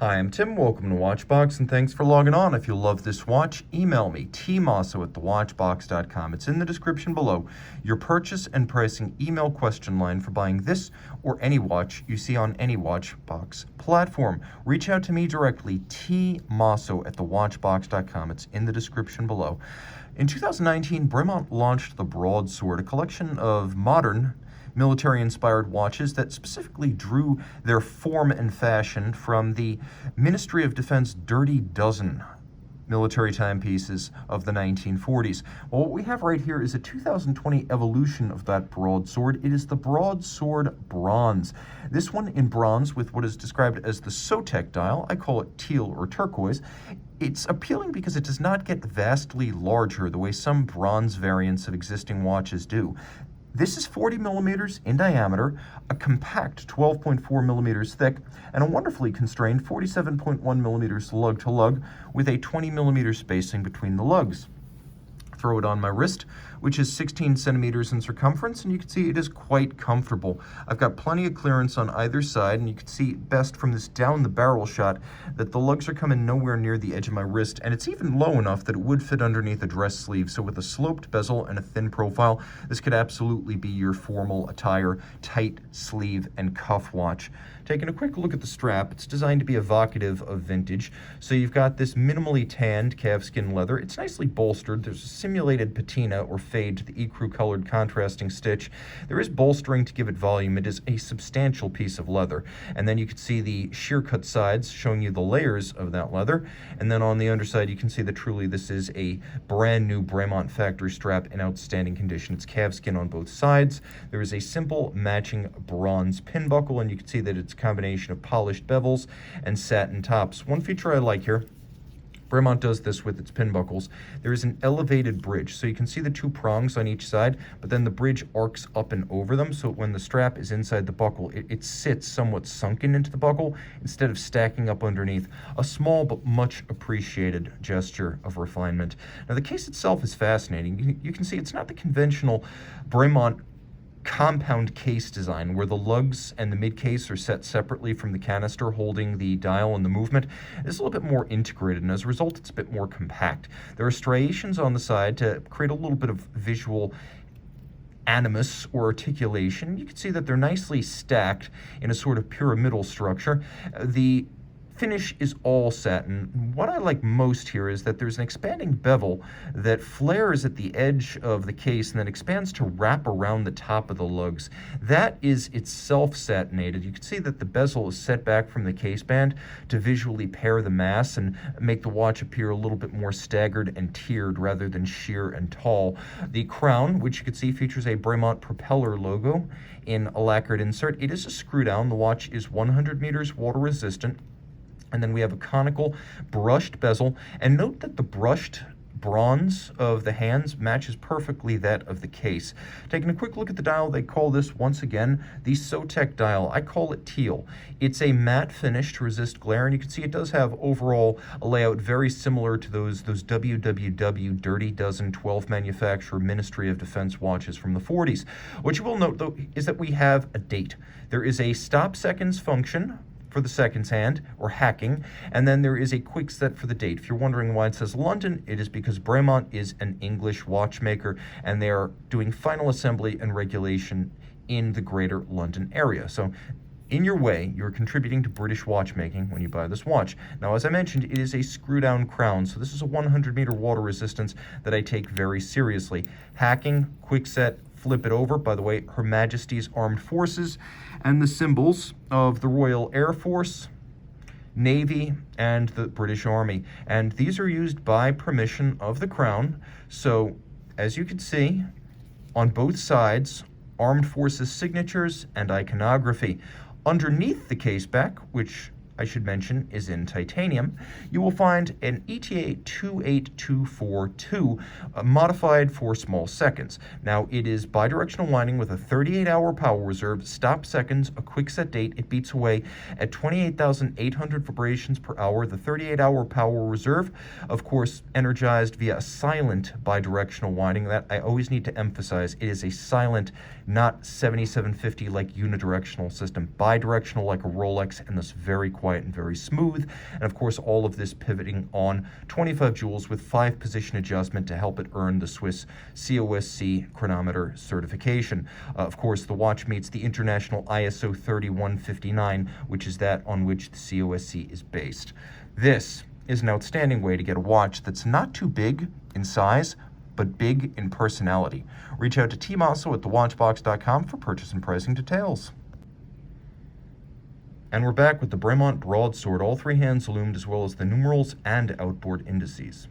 Hi, I'm Tim. Welcome to Watchbox, and thanks for logging on. If you love this watch, email me, tmosso@thewatchbox.com. It's in the description below. Your purchase and pricing email question line for buying this or any watch you see on any Watchbox platform. Reach out to me directly, tmosso@thewatchbox.com. It's in the description below. In 2019, Bremont launched the Broadsword, a collection of modern military-inspired watches that specifically drew their form and fashion from the Ministry of Defense Dirty Dozen military timepieces of the 1940s. Well, what we have right here is a 2020 evolution of that broadsword. It is the Broadsword Bronze. This one in bronze with what is described as the Sotek dial. I call it teal or turquoise. It's appealing because it does not get vastly larger the way some bronze variants of existing watches do. This is 40 millimeters in diameter, a compact 12.4 millimeters thick, and a wonderfully constrained 47.1 millimeters lug-to-lug with a 20 millimeter spacing between the lugs. Throw it on my wrist, which is 16 centimeters in circumference, and you can see it is quite comfortable. I've got plenty of clearance on either side, and you can see best from this down the barrel shot that the lugs are coming nowhere near the edge of my wrist, and it's even low enough that it would fit underneath a dress sleeve. So with a sloped bezel and a thin profile, this could absolutely be your formal attire, tight sleeve and cuff watch. Taking a quick look at the strap, it's designed to be evocative of vintage. So you've got this minimally tanned calfskin leather. It's nicely bolstered. There's a simulated patina or fade to the ecru colored contrasting stitch. There is bolstering to give it volume. It is a substantial piece of leather. And then you can see the sheer cut sides showing you the layers of that leather. And then on the underside, you can see that truly this is a brand new Bremont factory strap in outstanding condition. It's calfskin on both sides. There is a simple matching bronze pin buckle, and you can see that it's a combination of polished bevels and satin tops. One feature I like here, Bremont does this with its pin buckles. There is an elevated bridge, so you can see the two prongs on each side, but then the bridge arcs up and over them, so when the strap is inside the buckle, it sits somewhat sunken into the buckle instead of stacking up underneath. A small but much appreciated gesture of refinement. Now, the case itself is fascinating. You can see it's not the conventional Bremont compound case design where the lugs and the mid case are set separately from the canister holding the dial and the movement. It's a little bit more integrated, and as a result it's a bit more compact. There are striations on the side to create a little bit of visual animus or articulation. You can see that they're nicely stacked in a sort of pyramidal structure. The finish is all satin. What I like most here is that there's an expanding bevel that flares at the edge of the case and then expands to wrap around the top of the lugs. That is itself satinated. You can see that the bezel is set back from the case band to visually pair the mass and make the watch appear a little bit more staggered and tiered rather than sheer and tall. The crown, which you can see features a Bremont propeller logo in a lacquered insert. It is a screw down. The watch is 100 meters water resistant. And then we have a conical brushed bezel. And note that the brushed bronze of the hands matches perfectly that of the case. Taking a quick look at the dial, they call this, once again, the Sotek dial. I call it teal. It's a matte finish to resist glare, and you can see it does have overall a layout very similar to those WWW Dirty Dozen 12 manufacturer Ministry of Defense watches from the 40s. What you will note, though, is that we have a date. There is a stop seconds function for the seconds hand, or hacking, and then there is a quick set for the date. If you're wondering why it says London, it is because Bremont is an English watchmaker, and they are doing final assembly and regulation in the greater London area. So in your way, you're contributing to British watchmaking when you buy this watch. Now, as I mentioned, it is a screw-down crown, so this is a 100-meter water resistance that I take very seriously. Hacking, quick set, flip it over. By the way, Her Majesty's Armed Forces and the symbols of the Royal Air Force, Navy, and the British Army. And these are used by permission of the Crown. So, as you can see, on both sides, Armed Forces signatures and iconography. Underneath the caseback, which I should mention is in titanium, you will find an ETA 28242, modified for small seconds. Now, it is bidirectional winding with a 38-hour power reserve, stop seconds, a quick set date. It beats away at 28,800 vibrations per hour. The 38-hour power reserve, of course, energized via a silent bidirectional winding. That I always need to emphasize. It is a silent, not 7750 like unidirectional system. Bidirectional like a Rolex, and thus very quiet. quiet and very smooth. And of course, all of this pivoting on 25 joules with 5-position adjustment to help it earn the Swiss COSC chronometer certification. Of course, the watch meets the international ISO 3159, which is that on which the COSC is based. This is an outstanding way to get a watch that's not too big in size, but big in personality. Reach out to Tim Mosso at thewatchbox.com for purchase and pricing details. And we're back with the Bremont Broadsword, all 3 hands loomed, as well as the numerals and outboard indices.